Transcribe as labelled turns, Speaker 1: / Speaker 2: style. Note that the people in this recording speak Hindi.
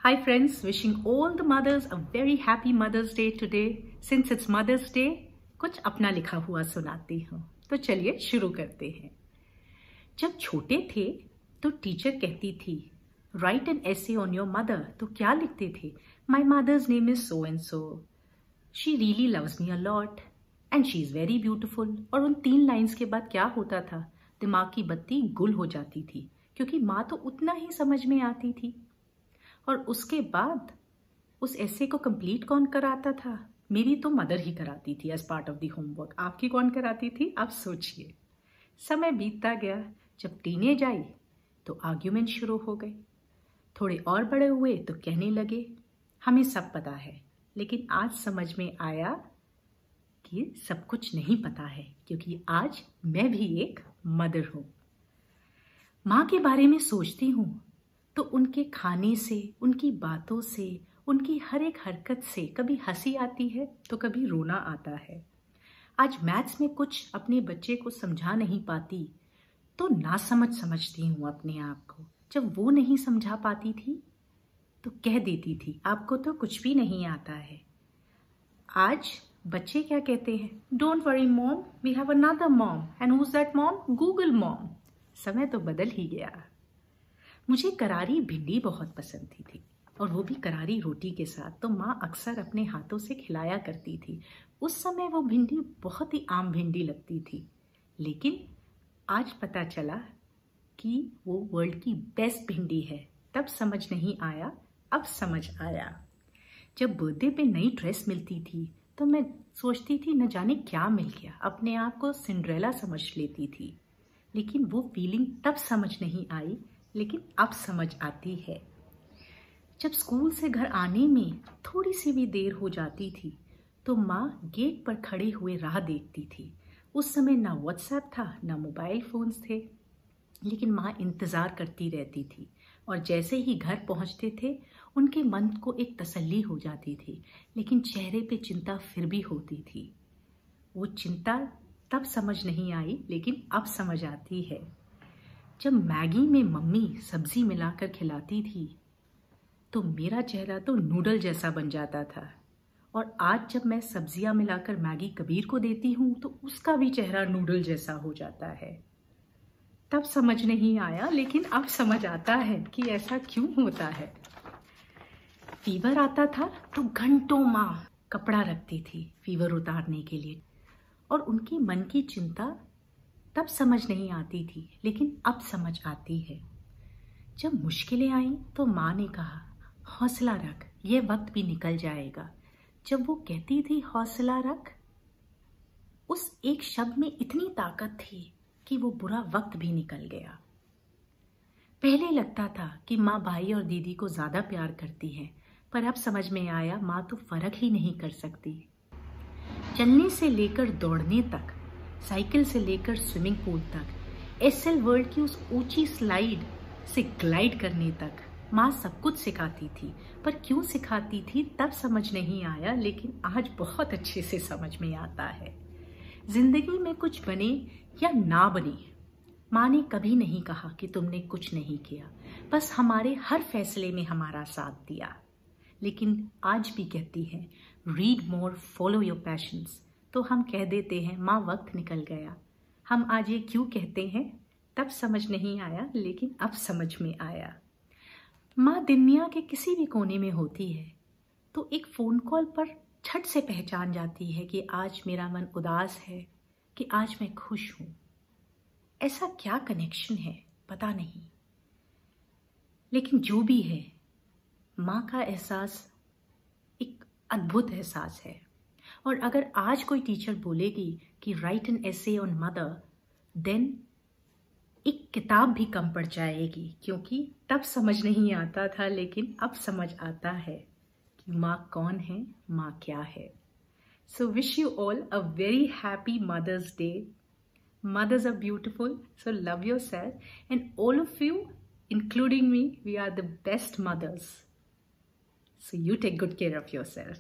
Speaker 1: Hi friends, wishing all the mothers a very happy Mother's Day today. Since it's Mother's Day, कुछ अपना लिखा हुआ सुनाती हूँ। तो चलिए शुरू करते हैं। जब छोटे थे तो टीचर कहती थी write an essay on your mother। तो क्या लिखते थे? My mother's name is so and so. She really loves me a lot and she is very beautiful। और उन 3 लाइन्स के बाद क्या होता था? दिमाग की बत्ती गुल हो जाती थी, क्योंकि माँ तो उतना ही समझ में आती थी। और उसके बाद उस ऐसे को कंप्लीट कौन कराता था? मेरी तो मदर ही कराती थी as part of the homework. आपकी कौन कराती थी? आप सोचिए। समय बीतता गया। जब टीनेज आई तो आर्ग्यूमेंट शुरू हो गए। थोड़े और बड़े हुए तो कहने लगे हमें सब पता है। लेकिन आज समझ में आया कि सब कुछ नहीं पता है, क्योंकि आज मैं भी एक मदर हूँ। माँ के बारे में सोचती हूँ तो उनके खाने से, उनकी बातों से, उनकी हर एक हरकत से कभी हंसी आती है तो कभी रोना आता है। आज मैथ्स में कुछ अपने बच्चे को समझा नहीं पाती तो नासमझ समझती हूँ अपने आप को। जब वो नहीं समझा पाती थी तो कह देती थी आपको तो कुछ भी नहीं आता है। आज बच्चे क्या कहते हैं? Don't worry mom, we have another mom. And who is that mom? Google mom. समय तो बदल ही गया। मुझे करारी भिंडी बहुत पसंद थी और वो भी करारी रोटी के साथ। तो माँ अक्सर अपने हाथों से खिलाया करती थी। उस समय वो भिंडी बहुत ही आम भिंडी लगती थी, लेकिन आज पता चला कि वो वर्ल्ड की बेस्ट भिंडी है। तब समझ नहीं आया, अब समझ आया। जब बर्थडे पे नई ड्रेस मिलती थी तो मैं सोचती थी न जाने क्या मिल गया। अपने आप को सिंड्रेला समझ लेती थी, लेकिन वो फीलिंग तब समझ नहीं आई, लेकिन अब समझ आती है। जब स्कूल से घर आने में थोड़ी सी भी देर हो जाती थी तो माँ गेट पर खड़े हुए राह देखती थी। उस समय ना व्हाट्सएप था, ना मोबाइल फोन्स थे, लेकिन माँ इंतज़ार करती रहती थी। और जैसे ही घर पहुँचते थे उनके मन को एक तसल्ली हो जाती थी, लेकिन चेहरे पे चिंता फिर भी होती थी। वो चिंता तब समझ नहीं आई, लेकिन अब समझ आती है। जब मैगी में मम्मी सब्जी मिलाकर खिलाती थी तो मेरा चेहरा तो नूडल जैसा बन जाता था, और आज जब मैं सब्जियां मिलाकर मैगी कबीर को देती हूँ तो उसका भी चेहरा नूडल जैसा हो जाता है। तब समझ नहीं आया, लेकिन अब समझ आता है कि ऐसा क्यों होता है। फीवर आता था तो घंटों माँ कपड़ा रखती थी फीवर उतारने के लिए, और उनकी मन की चिंता तब समझ नहीं आती थी, लेकिन अब समझ आती है। जब मुश्किलें आईं तो माँ ने कहा हौसला रख, ये वक्त भी निकल जाएगा। जब वो कहती थी हौसला रख, उस एक शब्द में इतनी ताकत थी कि वो बुरा वक्त भी निकल गया। पहले लगता था कि माँ भाई और दीदी को ज्यादा प्यार करती है, पर अब समझ में आया माँ तो फर्क ही नहीं कर सकती। चलने से लेकर दौड़ने तक, साइकिल से लेकर स्विमिंग पूल तक, एसएल वर्ल्ड की उस ऊंची स्लाइड से ग्लाइड करने तक माँ सब कुछ सिखाती थी। पर क्यों सिखाती थी तब समझ नहीं आया, लेकिन आज बहुत अच्छे से समझ में आता है। जिंदगी में कुछ बने या ना बने, माँ ने कभी नहीं कहा कि तुमने कुछ नहीं किया, बस हमारे हर फैसले में हमारा साथ दिया। लेकिन आज भी कहती है read more, follow your passions. तो हम कह देते हैं माँ वक्त निकल गया। हम आज ये क्यों कहते हैं तब समझ नहीं आया, लेकिन अब समझ में आया। माँ दुनिया के किसी भी कोने में होती है तो एक फ़ोन कॉल पर झट से पहचान जाती है कि आज मेरा मन उदास है, कि आज मैं खुश हूँ। ऐसा क्या कनेक्शन है पता नहीं, लेकिन जो भी है माँ का एहसास एक अद्भुत एहसास है। और अगर आज कोई टीचर बोलेगी कि write an essay on mother, then एक किताब भी कम पड़ जाएगी, क्योंकि तब समझ नहीं आता था, लेकिन अब समझ आता है कि माँ कौन है, माँ क्या है। So wish you all a very happy mother's day. Mothers are beautiful, so love yourself, and all of you, including me, we are the best mothers. So you take good care of yourself.